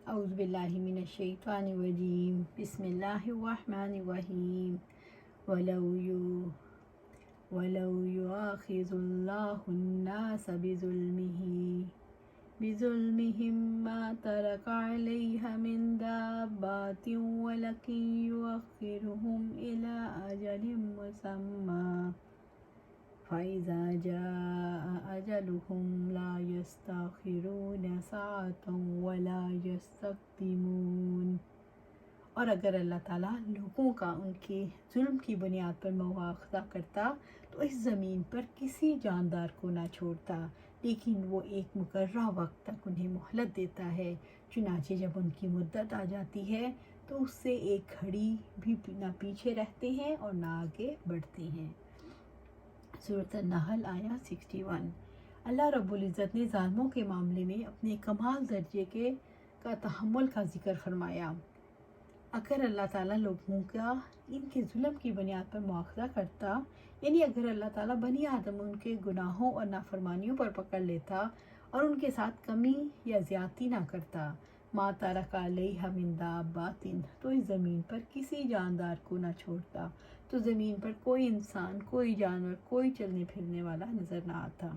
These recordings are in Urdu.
اعوذ باللہ من الشیطان الرجیم بسم اللہ الرحمن الرحیم ولو یؤاخذ اللہ الناس بظلمهم ما ترک علیہا من دابۃ ولکن یؤخرهم الی اجل مسمى فَإِذَا جَاءَ أَجَلُهُمْ لَا يَسْتَأْخِرُونَ سَاعَةً وَلَا يَسْتَقْدِمُونَ۔ اور اگر اللہ تعالیٰ لوگوں کا ان کے ظلم کی بنیاد پر مواخذہ کرتا تو اس زمین پر کسی جاندار کو نہ چھوڑتا، لیکن وہ ایک مقررہ وقت تک انہیں مہلت دیتا ہے۔ چنانچہ جب ان کی مدت آ جاتی ہے تو اس سے ایک گھڑی بھی نہ پیچھے رہتے ہیں اور نہ آگے بڑھتے ہیں۔ سورۃ النحل آیا 61۔ اللہ رب العزت نے ظالموں کے معاملے میں اپنے کمال درجے کا تحمل کا ذکر فرمایا۔ اگر اللہ تعالیٰ لوگوں کا ان کے ظلم کی بنیاد پر مواخذہ کرتا، یعنی اگر اللہ تعالیٰ بنی آدم ان کے گناہوں اور نافرمانیوں پر پکڑ لیتا اور ان کے ساتھ کمی یا زیادتی نہ کرتا، ما ترک علیہا من دابۃ، تو اس زمین پر کسی جاندار کو نہ چھوڑتا، تو زمین پر کوئی انسان، کوئی جانور، کوئی چلنے پھرنے والا نظر نہ آتا۔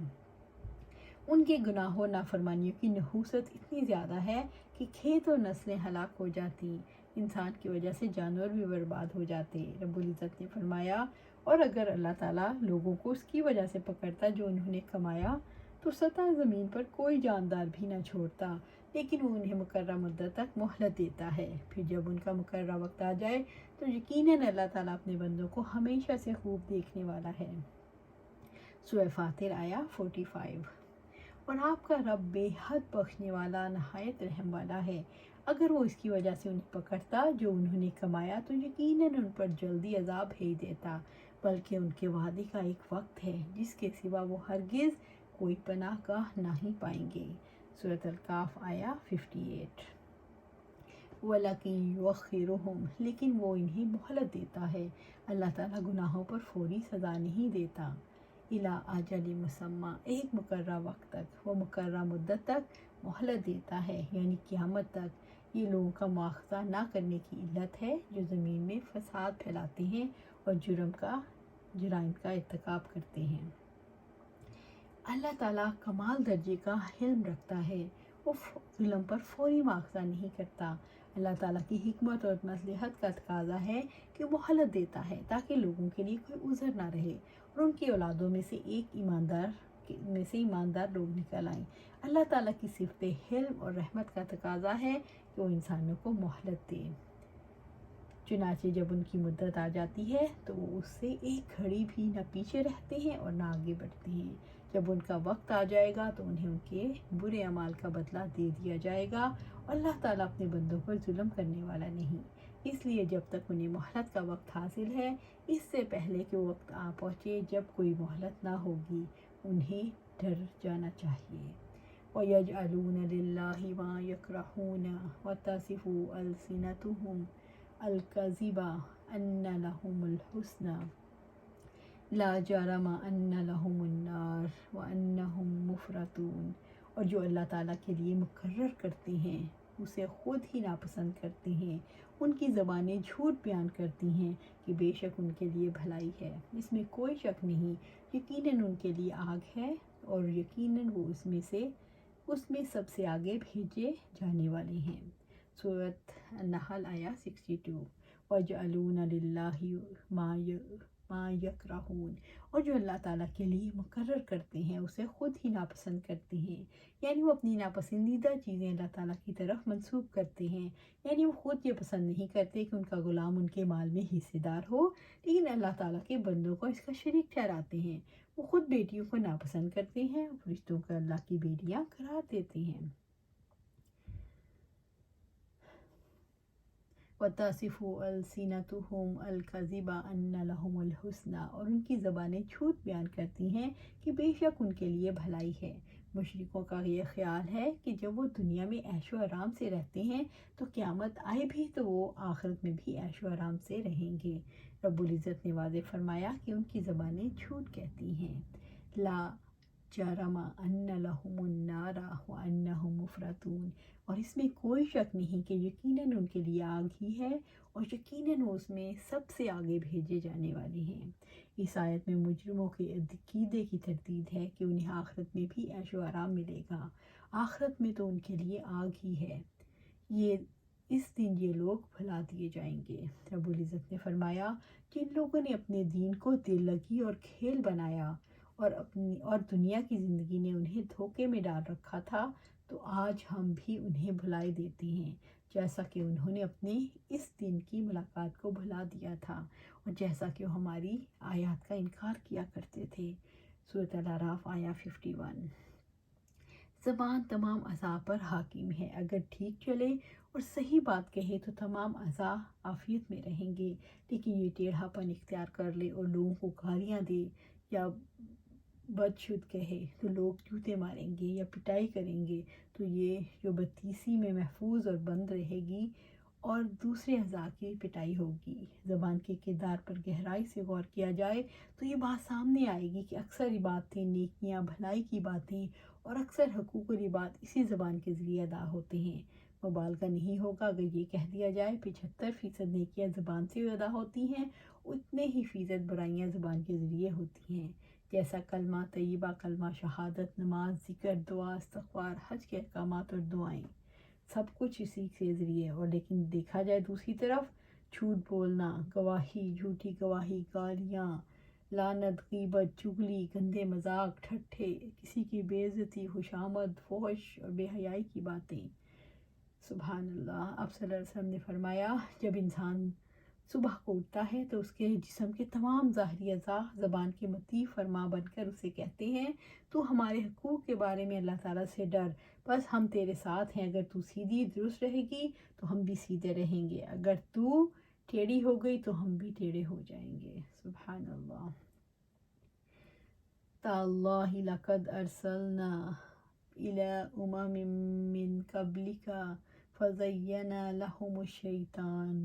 ان کے گناہوں اور نافرمانیوں کی نحوست اتنی زیادہ ہے کہ کھیت اور نسلیں ہلاک ہو جاتی، انسان کی وجہ سے جانور بھی برباد ہو جاتے۔ رب العزت نے فرمایا، اور اگر اللہ تعالیٰ لوگوں کو اس کی وجہ سے پکڑتا جو انہوں نے کمایا تو سطح زمین پر کوئی جاندار بھی نہ چھوڑتا، لیکن وہ انہیں مقررہ مدت تک مہلت دیتا ہے۔ پھر جب ان کا مقررہ وقت آ جائے تو یقیناً اللہ تعالیٰ اپنے بندوں کو ہمیشہ سے خوب دیکھنے والا ہے۔ سورہ فاطر آیا 45۔ اور آپ کا رب بے حد بخشنے والا، نہایت رحم والا ہے۔ اگر وہ اس کی وجہ سے انہیں پکڑتا جو انہوں نے کمایا تو یقیناً ان پر جلدی عذاب بھیج دیتا، بلکہ ان کے وعدے کا ایک وقت ہے جس کے سوا وہ ہرگز کوئی پناہ گاہ نہیں پائیں گے۔ سورۃ القاف آیا 58۔ وَلَكِنْ يُؤَخِّرُهُمْ، لیکن وہ انہیں مہلت دیتا ہے۔ اللہ تعالیٰ گناہوں پر فوری سزا نہیں دیتا۔ اِلیٰ اَجَلٍ مُّسَمًّى، ایک مقررہ وقت تک، وہ مقررہ مدت تک مہلت دیتا ہے، یعنی قیامت تک۔ یہ لوگوں کا مواخذہ نہ کرنے کی علت ہے جو زمین میں فساد پھیلاتے ہیں اور جرائم کا ارتکاب کرتے ہیں۔ اللہ تعالیٰ کمال درجے کا حلم رکھتا ہے، وہ ظلم پر فوری مواخذہ نہیں کرتا۔ اللہ تعالیٰ کی حکمت اور مصلحت کا تقاضا ہے کہ مہلت دیتا ہے تاکہ لوگوں کے لیے کوئی عذر نہ رہے اور ان کی اولادوں میں سے ایماندار لوگ نکل آئیں۔ اللہ تعالیٰ کی صفت حلم اور رحمت کا تقاضا ہے کہ وہ انسانوں کو مہلت دے۔ چنانچہ جب ان کی مدت آ جاتی ہے تو وہ اس سے ایک گھڑی بھی نہ پیچھے رہتے ہیں اور نہ آگے بڑھتے ہیں۔ جب ان کا وقت آ جائے گا تو انہیں ان کے برے اعمال کا بدلہ دے دیا جائے گا، اور اللہ تعالیٰ اپنے بندوں پر ظلم کرنے والا نہیں۔ اس لیے جب تک انہیں مہلت کا وقت حاصل ہے، اس سے پہلے کہ وہ وقت آ پہنچے جب کوئی مہلت نہ ہوگی، انہیں ڈر جانا چاہیے۔ وَيَجْعَلُونَ لِلَّهِ مَا يَكْرَهُونَ وَتَصِفُ أَلْسِنَتُهُمُ الْكَذِبَ أَنَّ لَهُمُ الْحُسْنَى لَا جَرَمَ أَنَّ لَهُمُ النَّارَ وَأَنَّهُمْ مُفْرَطُونَ۔ اور جو اللہ تعالیٰ کے لیے مقرر کرتے ہیں اسے خود ہی ناپسند کرتے ہیں، ان کی زبانیں جھوٹ بیان کرتی ہیں کہ بے شک ان کے لیے بھلائی ہے، اس میں کوئی شک نہیں، یقیناً ان کے لیے آگ ہے اور یقیناً وہ اس میں سب سے آگے بھیجے جانے والے ہیں۔ سورۃ النحل آیا 62۔ وَيَجْعَلُونَ لِلَّهِ مَا يَكْرَهُونَ، اور جو اللہ تعالیٰ کے لیے مقرر کرتے ہیں اسے خود ہی ناپسند کرتے ہیں، یعنی وہ اپنی ناپسندیدہ چیزیں اللہ تعالیٰ کی طرف منسوب کرتے ہیں، یعنی وہ خود یہ پسند نہیں کرتے کہ ان کا غلام ان کے مال میں حصے دار ہو، لیکن اللہ تعالیٰ کے بندوں کو اس کا شریک ٹھہراتے ہیں۔ وہ خود بیٹیوں کو ناپسند کرتے ہیں، فرشتوں کو اللہ کی بیٹیاں قرار دیتے ہیں۔ وَتَصِفُ أَلْسِنَتُهُمُ الْكَذِبَ أَنَّ لَهُمُ الْحُسْنَى، اور ان کی زبانیں جھوٹ بیان کرتی ہیں کہ بے شک ان کے لیے بھلائی ہے۔ مشرکوں کا یہ خیال ہے کہ جب وہ دنیا میں عیش و آرام سے رہتے ہیں تو قیامت آئے بھی تو وہ آخرت میں بھی عیش و آرام سے رہیں گے۔ رب العزت نے واضح فرمایا کہ ان کی زبانیں جھوٹ کہتی ہیں۔ لا جرم ان لهم النار وانهم مفرطون، اور اس میں کوئی شک نہیں کہ یقیناً ان کے لیے آگ ہی ہے اور یقیناً وہ اس میں سب سے آگے بھیجے جانے والے ہیں۔ اس آیت میں مجرموں کے عقیدے کی تردید ہے کہ انہیں آخرت میں بھی عیش و آرام ملے گا، آخرت میں تو ان کے لیے آگ ہی ہے، اس دن یہ لوگ بھلا دیے جائیں گے۔ رب العزت نے فرمایا، جن لوگوں نے اپنے دین کو دل لگی اور کھیل بنایا اور دنیا کی زندگی نے انہیں دھوکے میں ڈال رکھا تھا، تو آج ہم بھی انہیں بھلائی دیتے ہیں، جیسا کہ انہوں نے اپنے اس دن کی ملاقات کو بھلا دیا تھا اور جیسا کہ وہ ہماری آیات کا انکار کیا کرتے تھے۔ سورۃ الاعراف آیا 51۔ زبان تمام اعضاء پر حاکم ہے، اگر ٹھیک چلے اور صحیح بات کہے تو تمام اعضاء عافیت میں رہیں گے، لیکن یہ ٹیڑھا پن اختیار کر لے اور لوگوں کو گالیاں دے یا بدشد کہے تو لوگ جوتے ماریں گے یا پٹائی کریں گے، تو یہ جو بدتیسی میں محفوظ اور بند رہے گی اور دوسرے اعضاء کی پٹائی ہوگی۔ زبان کے کردار پر گہرائی سے غور کیا جائے تو یہ بات سامنے آئے گی کہ اکثر عبادتیں، نیکیاں، بھلائی کی باتیں اور اکثر حقوق و رباط اسی زبان کے ذریعے ادا ہوتے ہیں۔ مبالغہ نہیں ہوگا اگر یہ کہہ دیا جائے 75% نیکیاں زبان سے ادا ہوتی ہیں، اتنے ہی فیصد برائیاں زبان کے ذریعے ہوتی ہیں، جیسا کلمہ طیبہ، کلمہ شہادت، نماز، ذکر، دعا، استغفار، حج کے احکامات اور دعائیں، سب کچھ اسی کے ذریعے۔ اور لیکن دیکھا جائے دوسری طرف، جھوٹ بولنا، گواہی، جھوٹی گواہی، گالیاں، لعنت، غیبت، چغلی، گندے مذاق، ٹھٹھے، کسی کی بے عزتی، خوشامد، فحش اور بے حیائی کی باتیں۔ سبحان اللہ۔ اب صلی اللہ علیہ وسلم نے فرمایا، جب انسان صبح کو اٹھتا ہے تو اس کے جسم کے تمام ظاہری اعضاء زبان کے مطیع فرما بن کر اسے کہتے ہیں، تو ہمارے حقوق کے بارے میں اللہ تعالیٰ سے ڈر، بس ہم تیرے ساتھ ہیں، اگر تو سیدھی درست رہے گی تو ہم بھی سیدھے رہیں گے، اگر تو ٹیڑھی ہو گئی تو ہم بھی ٹیڑھے ہو جائیں گے۔ سبحان اللہ۔ تاللہ لقد ارسلنا الی من قبلک فزین لهم الشیطان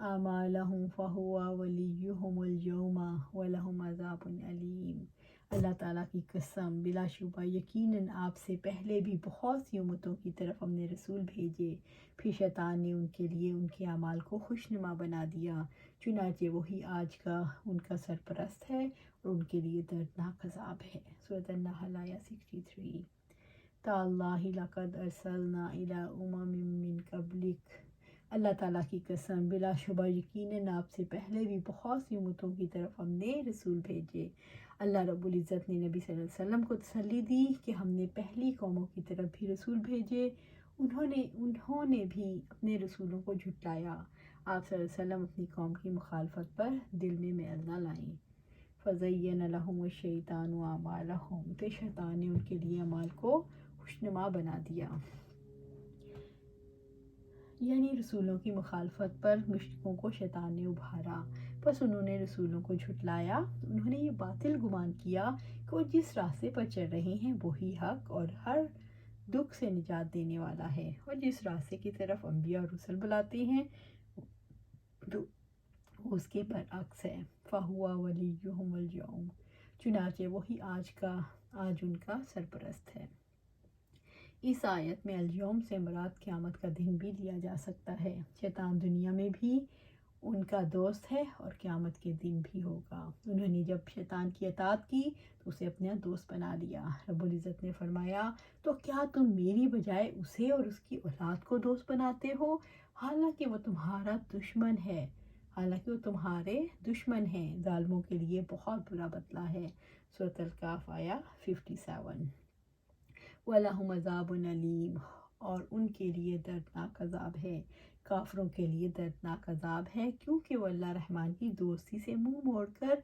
اعمالهم فہو ولیہم الیوم ولہم عذاب علیم۔ اللہ تعالیٰ کی قسم، بلا شبہ یقیناً آپ سے پہلے بھی بہت سی امتوں کی طرف ہم نے رسول بھیجے، پھر شیطان نے ان کے لیے ان کے اعمال کو خوشنما بنا دیا، چنانچہ وہی آج کا ان کا سرپرست ہے اور ان کے لیے دردناک عذاب ہے۔ سورۃ النحل آیہ 63۔ تاللہ لقد ارسلنا الی من قبلک، اللہ تعالیٰ کی قسم، بلا شبہ یقیناً آپ سے پہلے بھی بہت سی امتوں کی طرف ہم نے رسول بھیجے۔ اللہ رب العزت نے نبی صلی اللہ علیہ وسلم کو تسلی دی کہ ہم نے پہلی قوموں کی طرف بھی رسول بھیجے، انہوں نے بھی اپنے رسولوں کو جھٹلایا۔ آپ صلی اللہ علیہ وسلم اپنی قوم کی مخالفت پر دل میں میل نہ لائیں۔ فزین لہم الشیطان اعمالہم، پھر شیطان نے ان کے لیے اعمال کو خوشنما بنا دیا۔ یعنی رسولوں کی مخالفت پر مشرکوں کو شیطان نے ابھارا، بس انہوں نے رسولوں کو جھٹلایا، انہوں نے یہ باطل گمان کیا کہ وہ جس راستے پر چل رہے ہیں وہی حق اور ہر دکھ سے نجات دینے والا ہے، اور جس راستے کی طرف انبیاء اور رسل بلاتے ہیں تو اس کے برعکس ہے۔ فَهُوَ وَلِيُّهُمُ الْيَوْمَ، چنانچہ وہی آج ان کا سرپرست ہے۔ اس آیت میں الیوم سے مراد قیامت کا دن بھی لیا جا سکتا ہے۔ شیطان دنیا میں بھی ان کا دوست ہے اور قیامت کے دن بھی ہوگا۔ انہوں نے جب شیطان کی اطاعت کی تو اسے اپنا دوست بنا لیا۔ رب العزت نے فرمایا، تو کیا تم میری بجائے اسے اور اس کی اولاد کو دوست بناتے ہو، حالانکہ وہ تمہارا دشمن ہے، تمہارے دشمن ہیں، ظالموں کے لیے بہت برا بدلہ ہے۔ سورۃ الکہف آیہ 57۔ وَلَهُمْ عَذَابٌ عَلِيمٌ، اور ان کے لیے دردناک عذاب ہے، کافروں کے لیے دردناک عذاب ہے، کیونکہ وہ اللہ رحمان کی دوستی سے منہ موڑ کر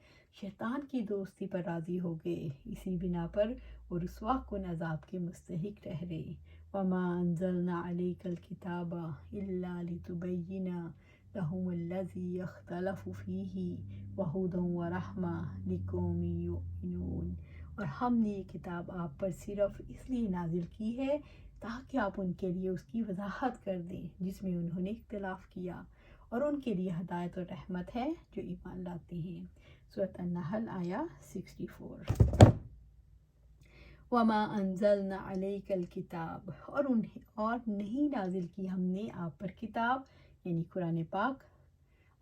شیطان کی دوستی پر راضی ہو گئے، اسی بنا پر وہ رسوا کن عذاب کے مستحق ٹھہرے۔ وَمَا أَنزَلْنَا عَلَيْكَ الْكِتَابَ إِلَّا لِتُبَيِّنَ لَهُمُ الَّذِي اخْتَلَفُوا فِيهِ وَهُدًى وَرَحْمَةً لِقَوْمٍ يُؤْمِنُونَ، اور ہم نے یہ کتاب آپ پر صرف اس لیے نازل کی ہے تاکہ آپ ان کے لیے اس کی وضاحت کر دیں جس میں انہوں نے اختلاف کیا، اور ان کے لیے ہدایت اور رحمت ہے جو ایمان لاتے ہیں۔ سورۃ النحل آیہ 64۔ وما انزلنا علیک الکتاب، اور نہیں نازل کی ہم نے آپ پر کتاب یعنی قرآن پاک۔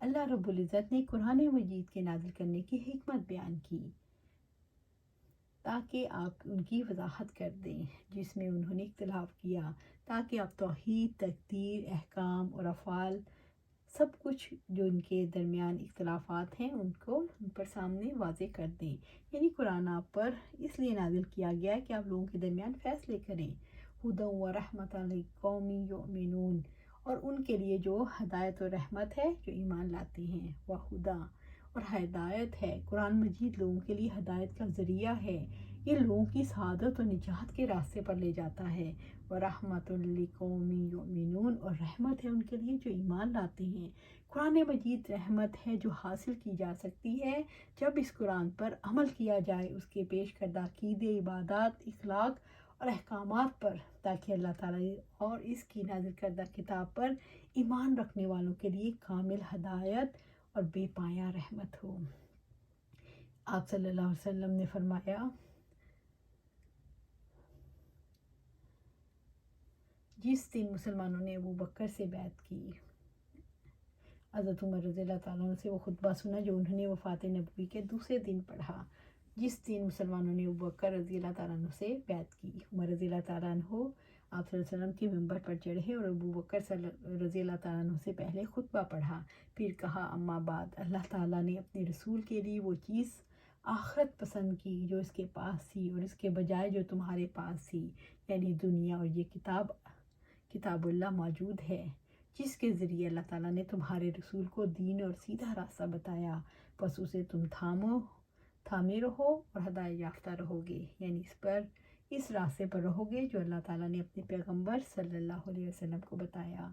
اللہ رب العزت نے قرآن مجید کے نازل کرنے کی حکمت بیان کی تاکہ آپ ان کی وضاحت کر دیں جس میں انہوں نے اختلاف کیا، تاکہ آپ توحید، تقدیر، احکام اور افعال سب کچھ جو ان کے درمیان اختلافات ہیں ان پر سامنے واضح کر دیں۔ یعنی قرآن آپ پر اس لیے نازل کیا گیا ہے کہ آپ لوگوں کے درمیان فیصلے کریں۔ ہدی و رحمت لقوم یؤمنون، اور ان کے لیے جو ہدایت و رحمت ہے جو ایمان لاتے ہیں، وہ ہدا اور ہدایت ہے۔ قرآن مجید لوگوں کے لیے ہدایت کا ذریعہ ہے، یہ لوگوں کی سعادت و نجات کے راستے پر لے جاتا ہے۔ وَرَحْمَةٌ لِقَوْمٍ يُؤْمِنُونَ، اور رحمت ہے ان کے لیے جو ایمان لاتے ہیں۔ قرآن مجید رحمت ہے جو حاصل کی جا سکتی ہے جب اس قرآن پر عمل کیا جائے، اس کے پیش کردہ عقیدے، عبادات، اخلاق اور احکامات پر، تاکہ اللہ تعالیٰ اور اس کی نازل کردہ کتاب پر ایمان رکھنے والوں کے لیے کامل ہدایت اور بے پایہ رحمت ہو۔ آپ صلی اللہ علیہ وسلم نے فرمایا، جس دن مسلمانوں نے ابو بکر سے بیعت کی، حضرت عمر رضی اللہ تعالیٰ عنہ سے وہ خطبہ سنا جو انہوں نے وفات نبوی کے دوسرے دن پڑھا۔ جس دن مسلمانوں نے ابو بکر رضی اللہ تعالیٰ عنہ سے بیعت کی، عمر رضی اللہ تعالیٰ عنہ آپ صلی اللہ علیہ وسلم کے ممبر پر چڑھے اور ابو بکر رضی اللہ تعالیٰ عنہ سے پہلے خطبہ پڑھا، پھر کہا، اما بعد، اللہ تعالیٰ نے اپنے رسول کے لیے وہ چیز آخرت پسند کی جو اس کے پاس تھی اور اس کے بجائے جو تمہارے پاس تھی، یعنی دنیا، اور یہ کتاب اللہ موجود ہے، جس کے ذریعے اللہ تعالیٰ نے تمہارے رسول کو دین اور سیدھا راستہ بتایا، بس اسے تم تھامے رہو اور ہدایت یافتہ رہو گے، یعنی اس راستے پر رہو گے جو اللہ تعالیٰ نے اپنے پیغمبر صلی اللہ علیہ وسلم کو بتایا۔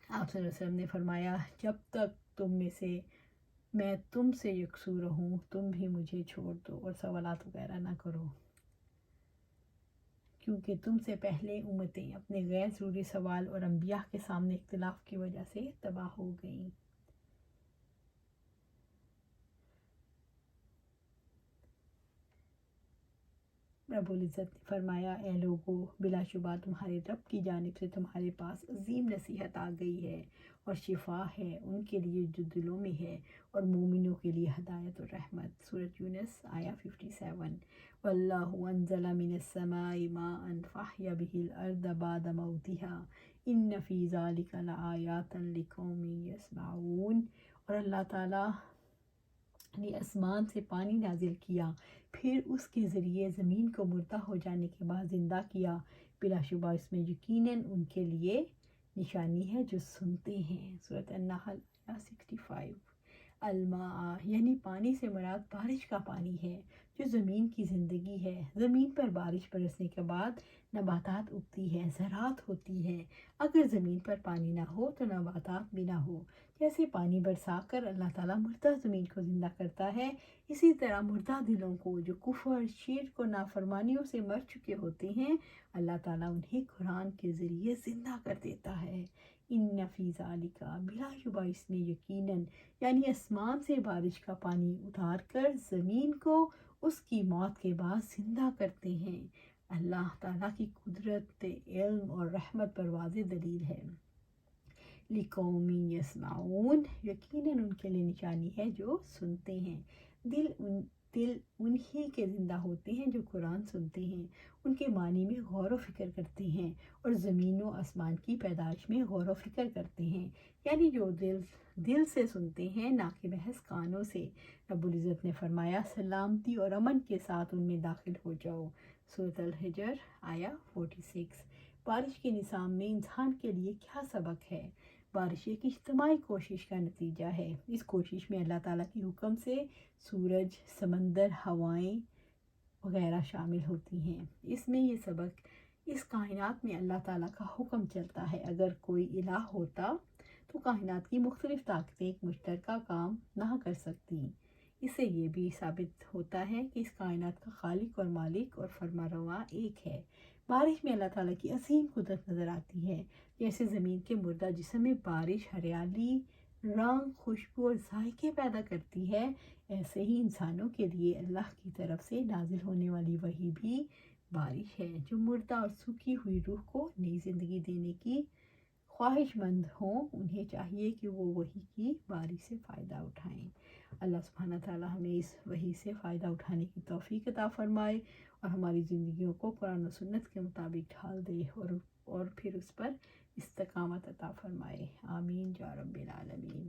آپ صلی اللہ علیہ وسلم نے فرمایا، جب تک میں تم سے یکسو رہوں، تم بھی مجھے چھوڑ دو اور سوالات وغیرہ نہ کرو، کیونکہ تم سے پہلے امتیں اپنے غیر ضروری سوال اور انبیاء کے سامنے اختلاف کی وجہ سے تباہ ہو گئیں۔ رب العزت نے فرمایا، اے لوگو، بلا شبہ تمہارے رب کی جانب سے تمہارے پاس عظیم نصیحت آ گئی ہے اور شفا ہے ان کے لیے جو دلوں میں ہے، اور مومنوں کے لیے ہدایت اور رحمت۔ سورۃ یونس آیہ 57۔ وَاللَّهُ أَنزَلَ مِنَ السَّمَاءِ مَاءً فَأَحْيَا بِهِ الْأَرْضَ بَعْدَ مَوْتِهَا إِنَّ فِي ذَلِكَ لَآيَاتًا لِقَوْمٍ يَسْمَعُونَ، اور اللہ تعالیٰ نے آسمان سے پانی نازل کیا، پھر اس کے ذریعے زمین کو مردہ ہو جانے کے بعد زندہ کیا، بلا شبہ اس میں یقیناً ان کے لیے نشانی ہے جو سنتے ہیں۔ سورۃ النحل 65۔ الماء یعنی پانی سے مراد بارش کا پانی ہے جو زمین کی زندگی ہے۔ زمین پر بارش برسنے کے بعد نباتات اگتی ہے، زراعت ہوتی ہے۔ اگر زمین پر پانی نہ ہو تو نباتات بھی نہ ہو۔ جیسے پانی برسا کر اللہ تعالیٰ مردہ زمین کو زندہ کرتا ہے، اسی طرح مردہ دلوں کو جو کفر، شرک اور نافرمانیوں سے مر چکے ہوتے ہیں، اللہ تعالیٰ انہیں قرآن کے ذریعے زندہ کر دیتا ہے۔ ان فی ذالک، بلا شبہ اس میں یقیناً، یعنی آسمان سے بارش کا پانی اتار کر زمین کو اس کی موت کے بعد زندہ کرتے ہیں، اللہ تعالیٰ کی قدرت، علم اور رحمت پر واضح دلیل ہے۔ لِقَوْمٍ يَسْمَعُونَ، یقیناً ان کے لیے نشانی ہے جو سنتے ہیں۔ دل انہی کے زندہ ہوتے ہیں جو قرآن سنتے ہیں، ان کے معنی میں غور و فکر کرتے ہیں، اور زمین و آسمان کی پیدائش میں غور و فکر کرتے ہیں، یعنی جو دل سے سنتے ہیں، نہ کہ محض کانوں سے۔ رب العزت نے فرمایا، سلامتی اور امن کے ساتھ ان میں داخل ہو جاؤ۔ سورۃ الحجر آیہ 46۔ بارش کے نظام میں انسان کے لیے کیا سبق ہے؟ بارش ایک اجتماعی کوشش کا نتیجہ ہے۔ اس کوشش میں اللہ تعالیٰ کے حکم سے سورج، سمندر، ہوائیں وغیرہ شامل ہوتی ہیں۔ اس میں یہ سبق، اس کائنات میں اللہ تعالیٰ کا حکم چلتا ہے۔ اگر کوئی الہ ہوتا تو کائنات کی مختلف طاقتیں ایک مشترکہ کام نہ کر سکتی۔ اس سے یہ بھی ثابت ہوتا ہے کہ اس کائنات کا خالق اور مالک اور فرمانروا ایک ہے۔ بارش میں اللہ تعالیٰ کی عظیم قدرت نظر آتی ہے، جیسے زمین کے مردہ جسم میں بارش ہریالی، رنگ، خوشبو اور ذائقے پیدا کرتی ہے، ایسے ہی انسانوں کے لیے اللہ کی طرف سے نازل ہونے والی وحی بھی بارش ہے۔ جو مردہ اور سوکھی ہوئی روح کو نئی زندگی دینے کی خواہش مند ہوں، انہیں چاہیے کہ وہ وحی کی بارش سے فائدہ اٹھائیں۔ اللہ سبحانہ تعالیٰ ہمیں اس وحی سے فائدہ اٹھانے کی توفیق عطا فرمائے اور ہماری زندگیوں کو قرآن و سنت کے مطابق ڈھال دے اور پھر اس پر استقامت عطا فرمائے۔ آمین یا رب العالمین۔